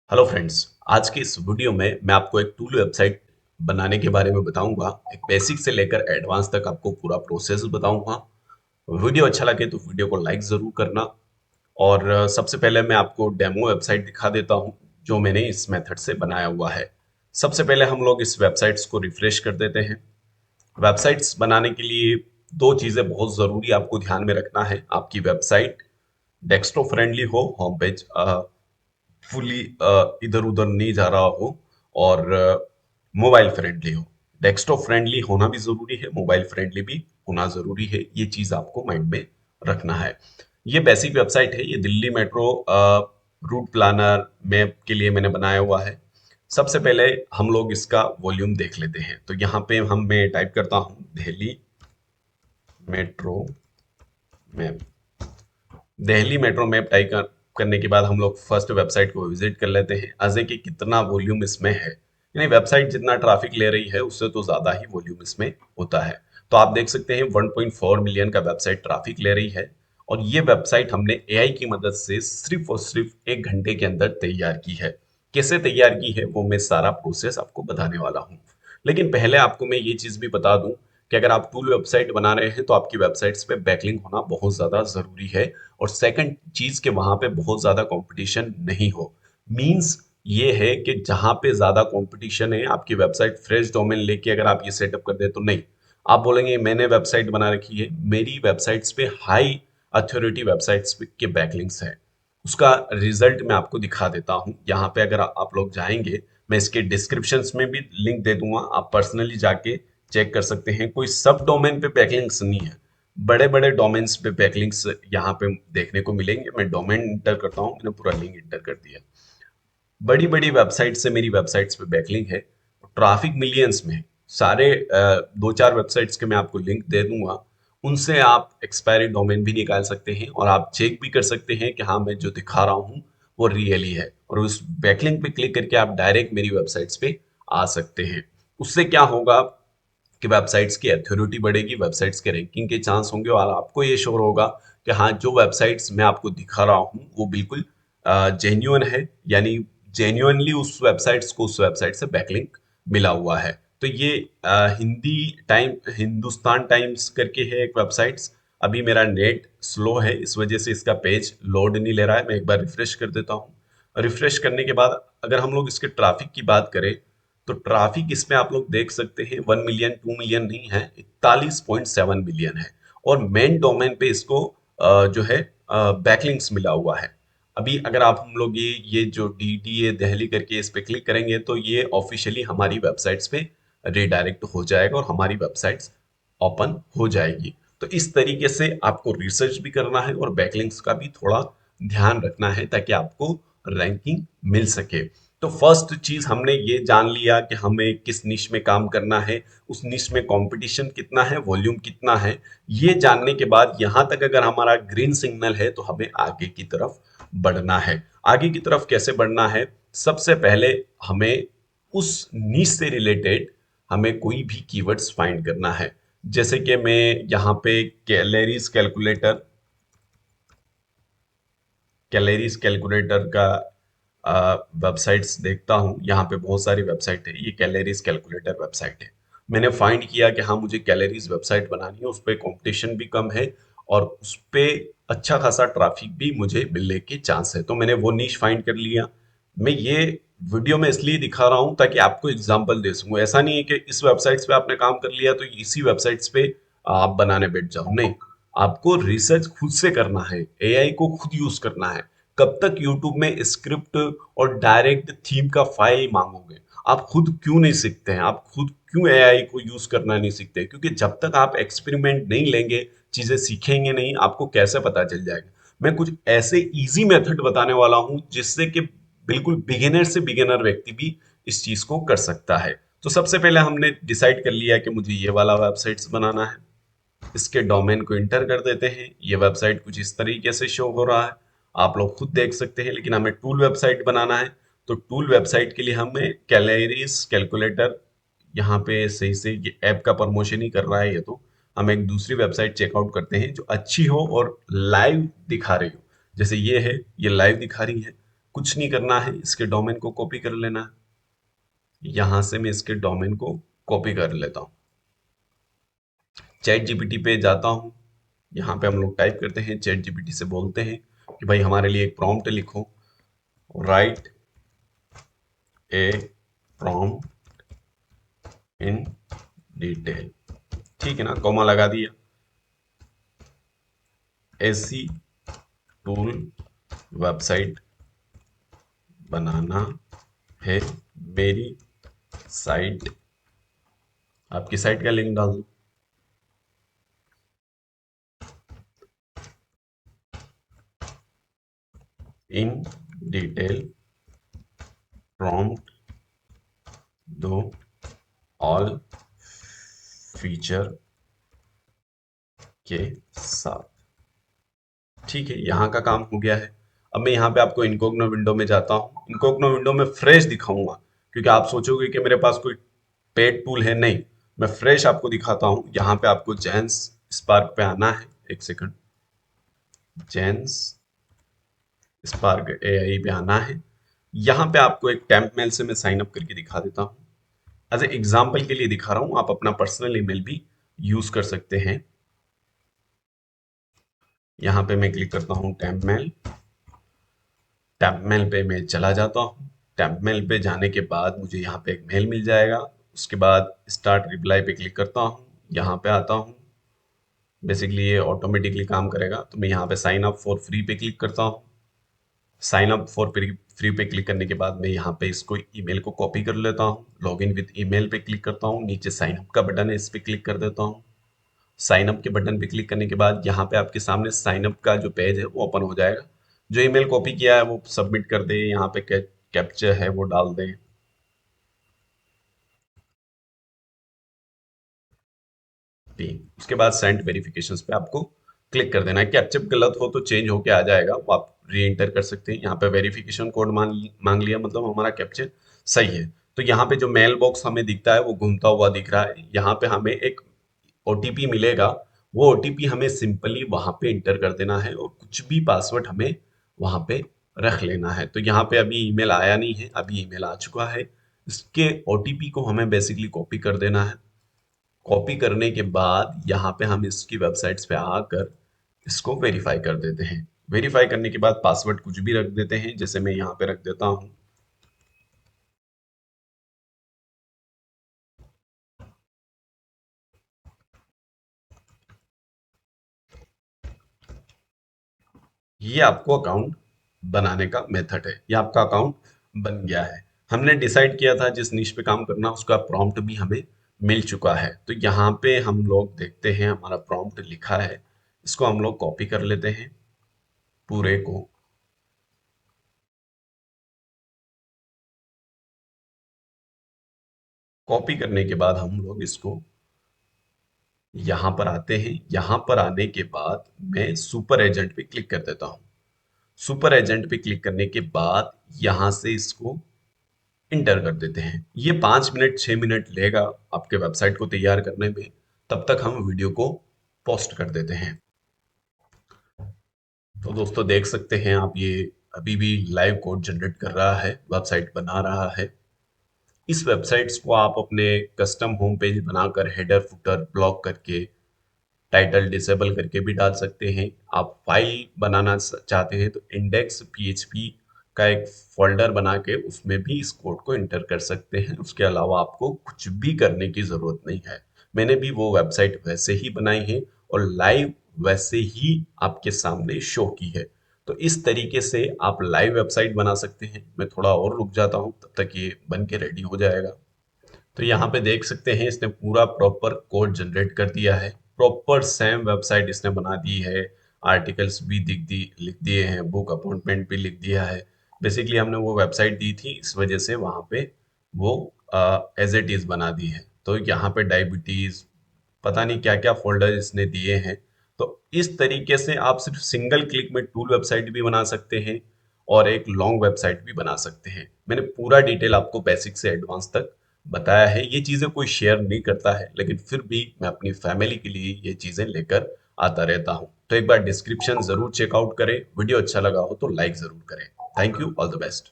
Hello friends. आज की इस वीडियो में मैं आपको एक टूल वेबसाइट बनाने के बारे में बताऊंगा। एक बेसिक से लेकर एडवांस तक आपको पूरा प्रोसेस बताऊंगा। वीडियो अच्छा लगे तो वीडियो को लाइक ज़रूर करना। और सबसे पहले मैं आपको डेमो वेबसाइट दिखा देता हूं जो मैंने इस मेथड से बनाया हुआ है। सबसे पहले हम लोग इस वेबसाइट्स को रिफ्रेश कर देते हैं। वेबसाइट्स बनाने के लिए दो चीज़ें बहुत ज़रूरी आपको ध्यान में रखना है। आपकी वेबसाइट डेस्कटॉप फ्रेंडली हो, होम पेज फुली इधर उधर नहीं जा रहा हो, और मोबाइल फ्रेंडली हो। डेस्कटॉप फ्रेंडली होना भी जरूरी है, मोबाइल फ्रेंडली भी होना जरूरी है। ये चीज आपको माइंड में रखना है। ये बेसिक वेबसाइट है। ये Delhi metro route planner map के लिए मैंने बनाया हुआ है। सबसे पहले हम लोग इसका वॉल्यूम देख लेते हैं। तो यहाँ पे मैं टाइप करता हूँ Delhi metro map. Delhi metro map करने के बाद हम लोग फर्स्ट वेबसाइट को विजिट कर लेते हैं। अजय कि कितना वॉल्यूम इसमें है, यानी वेबसाइट जितना ट्रैफिक ले रही है उससे तो ज्यादा ही वॉल्यूम इसमें होता है। तो आप देख सकते हैं 1.4 मिलियन का वेबसाइट ट्रैफिक ले रही है। और ये वेबसाइट हमने एआई की मदद से सिर्फ और सिर्फ 1 घंटे के अंदर तैयार की है। कैसे तैयार की है वो मैं सारा प्रोसेस आपको बताने वाला हूँ। लेकिन पहले आपको मैं ये चीज भी बता दूं कि अगर आप टूल वेबसाइट बना रहे हैं तो आपकी वेबसाइट्स पे बैकलिंक होना बहुत ज्यादा जरूरी है। और सेकंड चीज के वहां पे बहुत ज्यादा कंपटीशन नहीं हो। मींस ये है कि जहां पे ज्यादा कंपटीशन है, आपकी वेबसाइट फ्रेश डोमेन लेके अगर आप ये सेटअप कर दे तो नहीं। आप बोलेंगे मैंने वेबसाइट बना रखी है, मेरी वेबसाइट्स पे हाई अथॉरिटी वेबसाइट्स के बैकलिंक्स है। उसका रिजल्ट मैं आपको दिखा देता हूँ। यहाँ पे अगर आप लोग जाएंगे, मैं इसके डिस्क्रिप्शंस में भी लिंक दे दूंगा, आप पर्सनली जाके चेक कर सकते हैं। कोई सब डोमेन पे बैकलिंक्स नहीं है, बड़े बड़े डोमेन्स पे बैकलिंक्स यहाँ पे देखने को मिलेंगे। मैं डोमेन इंटर करता हूँ, मैंने पूरा लिंक इंटर कर दिया। बड़ी बड़ी वेबसाइट से मेरी वेबसाइट्स पे बैकलिंक है, ट्रैफिक मिलियंस में। सारे दो चार वेबसाइट्स के मैं आपको लिंक दे दूंगा। उनसे आप एक्सपायरी डोमेन भी निकाल सकते हैं और आप चेक भी कर सकते हैं कि हाँ मैं जो दिखा रहा हूँ वो रियल ही है। और उस बैकलिंक पे क्लिक करके आप डायरेक्ट मेरी वेबसाइट्स पे आ सकते हैं। उससे क्या होगा कि वेबसाइट्स की अथॉरिटी बढ़ेगी, वेबसाइट्स के रैंकिंग के चांस होंगे, और आपको ये श्योर होगा कि हाँ जो वेबसाइट्स मैं आपको दिखा रहा हूँ वो बिल्कुल जेन्युइन है। यानी जेन्युइनली उस वेबसाइट्स को उस वेबसाइट से बैकलिंक मिला हुआ है। तो ये हिंदी टाइम हिंदुस्तान टाइम्स करके है एक वेबसाइट्स। अभी मेरा नेट स्लो है, इस वजह से इसका पेज लोड नहीं ले रहा है। मैं एक बार रिफ्रेश कर देता हूँ। रिफ्रेश करने के बाद अगर हम लोग इसके ट्रैफिक की बात करें तो ट्रैफिक इसमें आप लोग देख सकते हैं 1 मिलियन 2 मिलियन नहीं है, 41.7 मिलियन है। और मेन डोमेन पे इसको जो है बैकलिंक्स मिला हुआ है। अभी अगर आप हम लोग ये जो DDA दिल्ली करके इस पे क्लिक करेंगे तो ये ऑफिशियली हमारी वेबसाइट्स पे रिडायरेक्ट हो जाएगा और हमारी वेबसाइट्स ओपन हो जाएगी। तो इस तरीके से आपको रिसर्च भी करना है और बैकलिंक्स का भी थोड़ा ध्यान रखना है ताकि आपको रैंकिंग मिल सके। तो फर्स्ट चीज हमने ये जान लिया कि हमें किस निश में काम करना है, उस निश में कंपटीशन कितना है, वॉल्यूम कितना है। ये जानने के बाद यहां तक अगर हमारा ग्रीन सिग्नल है तो हमें आगे की तरफ बढ़ना है। आगे की तरफ कैसे बढ़ना है? सबसे पहले हमें उस निश से रिलेटेड हमें कोई भी कीवर्ड्स फाइंड करना है। जैसे कि मैं यहाँ पे कैलोरीज कैलकुलेटर का वेबसाइट्स देखता हूँ। यहाँ पे बहुत सारी वेबसाइट है, ये कैलोरीज कैलकुलेटर वेबसाइट है। मैंने फाइंड किया कि हाँ मुझे कैलोरीज वेबसाइट बनानी है, उस पर कंपटीशन भी कम है और उस पे अच्छा खासा ट्रैफिक भी मुझे मिलने के चांस है। तो मैंने वो नीश फाइंड कर लिया। मैं ये वीडियो में इसलिए दिखा रहा हूँ ताकि आपको एग्जांपल दे सकूं। ऐसा नहीं है कि इस वेबसाइट्स पे आपने काम कर लिया तो इसी वेबसाइट्स पे आप बनाने बैठ जाओ, नहीं। आपको रिसर्च खुद से करना है, एआई को खुद यूज करना है। कब तक यूट्यूब में स्क्रिप्ट और डायरेक्ट थीम का फाइल मांगोगे? आप खुद क्यों नहीं सीखते हैं? आप खुद क्यों एआई को यूज करना नहीं सीखते? क्योंकि जब तक आप एक्सपेरिमेंट नहीं लेंगे, चीजें सीखेंगे नहीं, आपको कैसे पता चल जाएगा? मैं कुछ ऐसे इजी मेथड बताने वाला हूं जिससे कि बिल्कुल बिगिनर से बिगिनर व्यक्ति भी इस चीज को कर सकता है। तो सबसे पहले हमने डिसाइड कर लिया कि मुझे ये वाला वेबसाइट्स बनाना है। इसके डोमेन को इंटर कर देते हैं। ये वेबसाइट कुछ इस तरीके से शो हो रहा है, आप लोग खुद देख सकते हैं। लेकिन हमें टूल वेबसाइट बनाना है, तो टूल वेबसाइट के लिए हमें कैलोरीज कैलकुलेटर, यहाँ पे सही से ये ऐप का प्रमोशन ही कर रहा है ये तो। हम एक दूसरी वेबसाइट चेकआउट करते हैं जो अच्छी हो और लाइव दिखा रही हो। जैसे ये है, ये लाइव दिखा रही है। कुछ नहीं करना है, इसके डोमेन को कॉपी कर लेना है। यहां से मैं इसके डोमेन को कॉपी कर लेता हूँ। चैट जीपीटी पे जाता हूँ। यहाँ पे हम लोग टाइप करते हैं, चैट जीपीटी से बोलते हैं कि भाई हमारे लिए एक प्रॉम्प्ट लिखो, right A prompt in detail. ठीक है ना, कॉमा लगा दिया। ऐसी टूल वेबसाइट बनाना है, मेरी साइट, आपकी साइट का लिंक डाल दो। इन डिटेल प्रॉम्प्ट दो, ऑल फीचर के साथ। ठीक है, यहाँ का काम हो गया है। अब मैं यहाँ पे आपको इनकॉग्नो विंडो में जाता हूँ। इनकॉग्नो विंडो में फ्रेश दिखाऊंगा, क्योंकि आप सोचोगे कि मेरे पास कोई पेड टूल है, नहीं। मैं फ्रेश आपको दिखाता हूँ। यहाँ पे आपको जेन्स स्पार्क पे आना है। एक सेकंड, जेन्स स्पार्क एआई पे आना है। यहाँ पे आपको एक टेम्प मेल से मैं साइन अप करके दिखा देता हूँ। एज ए एग्जाम्पल के लिए दिखा रहा हूँ, आप अपना पर्सनल ईमेल भी यूज कर सकते हैं। यहाँ पे मैं क्लिक करता हूँ टेम्प मेल। टेम्प मेल पे मैं चला जाता हूँ। टेम्प मेल पे जाने के बाद मुझे यहाँ पे एक मेल मिल जाएगा। उसके बाद स्टार्ट रिप्लाई पे क्लिक करता हूँ। यहाँ पे आता हूँ। बेसिकली ये ऑटोमेटिकली काम करेगा, तो मैं यहाँ पे साइन अप फॉर फ्री पे क्लिक करता हूँ। Sign up for free free पे क्लिक करने के बाद मैं यहाँ पे इसको ईमेल को कॉपी कर लेता हूँ। लॉग इन विद ईमेल पे क्लिक करता हूँ। नीचे साइन अप का बटन है, इस पे क्लिक कर देता हूँ। साइन अप के बटन पे क्लिक करने के बाद यहाँ पे आपके सामने साइन अप का जो पेज है वो ओपन हो जाएगा। जो ईमेल कॉपी किया है वो सबमिट कर दे। यहाँ पे कैप्चर है वो डाल दे। उसके बाद सेंड वेरिफिकेशन पे आपको क्लिक कर देना है। कैप्चर गलत हो तो चेंज होके आ जाएगा, वो आप री एंटर कर सकते हैं। यहाँ पे वेरिफिकेशन कोड मांग लिया, मतलब हमारा कैप्चर सही है। तो यहाँ पे जो मेल बॉक्स हमें दिखता है वो घूमता हुआ दिख रहा है। यहाँ पे हमें एक ओटीपी मिलेगा। वो ओटीपी हमें सिंपली वहां पे इंटर कर देना है, और कुछ भी पासवर्ड हमें वहां पे रख लेना है। तो यहाँ पे अभी ईमेल आया नहीं है, अभी ईमेल आ चुका है। इसके ओटीपी को हमें बेसिकली कॉपी कर देना है। कॉपी करने के बाद यहाँ पे हम इसकी वेबसाइट्स पे आकर इसको वेरीफाई कर देते हैं। वेरीफाई करने के बाद पासवर्ड कुछ भी रख देते हैं, जैसे मैं यहाँ पे रख देता हूँ। ये आपको अकाउंट बनाने का मेथड है। ये आपका अकाउंट बन गया है। हमने डिसाइड किया था जिस निश पे काम करना, उसका प्रॉम्प्ट भी हमें मिल चुका है। तो यहाँ पे हम लोग देखते हैं हमारा प्रॉम्प्ट लिखा है। इसको हम लोग कॉपी कर लेते हैं पूरे को। कॉपी करने के बाद हम लोग इसको यहाँ पर आते हैं। यहाँ पर आने के बाद मैं सुपर एजेंट पे क्लिक कर देता हूँ। सुपर एजेंट पे क्लिक करने के बाद यहाँ से इसको इंटर कर देते हैं। ये 5 मिनट 6 मिनट लेगा आपके वेबसाइट को तैयार करने में। तब तक हम वीडियो को पोस्ट कर देते हैं। तो दोस्तों देख सकते हैं आप, ये अभी भी लाइव कोड जनरेट कर रहा है, वेबसाइट बना रहा है। इस वेबसाइट्स को आप अपने कस्टम होम पेज बनाकर हेडर फुटर ब्लॉक करके, टाइटल डिसेबल करके भी डाल सकते हैं। आप फाइल बनाना चाहते हैं तो इंडेक्स पीएचपी का एक फोल्डर बना के उसमें भी इस कोड को इंटर कर सकते हैं। उसके अलावा आपको कुछ भी करने की जरूरत नहीं है। मैंने भी वो वेबसाइट वैसे ही बनाई है और लाइव वैसे ही आपके सामने शो की है। तो इस तरीके से आप लाइव वेबसाइट बना सकते हैं। मैं थोड़ा और रुक जाता हूँ, तब तक ये बन के रेडी हो जाएगा। तो यहाँ पे देख सकते हैं इसने पूरा प्रॉपर कोड जनरेट कर दिया है। प्रॉपर सेम वेबसाइट इसने बना दी है। आर्टिकल्स भी लिख दिए हैं, बुक अपॉइंटमेंट भी लिख दिया है। बेसिकली हमने वो वेबसाइट दी थी, इस वजह से वहाँ पे वो एज इट इज बना दी है। तो यहाँ पे डायबिटीज, पता नहीं क्या क्या फोल्डर इसने दिए हैं। तो इस तरीके से आप सिर्फ सिंगल क्लिक में टूल वेबसाइट भी बना सकते हैं और एक लॉन्ग वेबसाइट भी बना सकते हैं। मैंने पूरा डिटेल आपको बेसिक से एडवांस तक बताया है। ये चीजें कोई शेयर नहीं करता है, लेकिन फिर भी मैं अपनी फैमिली के लिए ये चीजें लेकर आता रहता हूँ। तो एक बार डिस्क्रिप्शन जरूर चेकआउट करें। वीडियो अच्छा लगा हो तो लाइक जरूर करें। Thank you, all the best.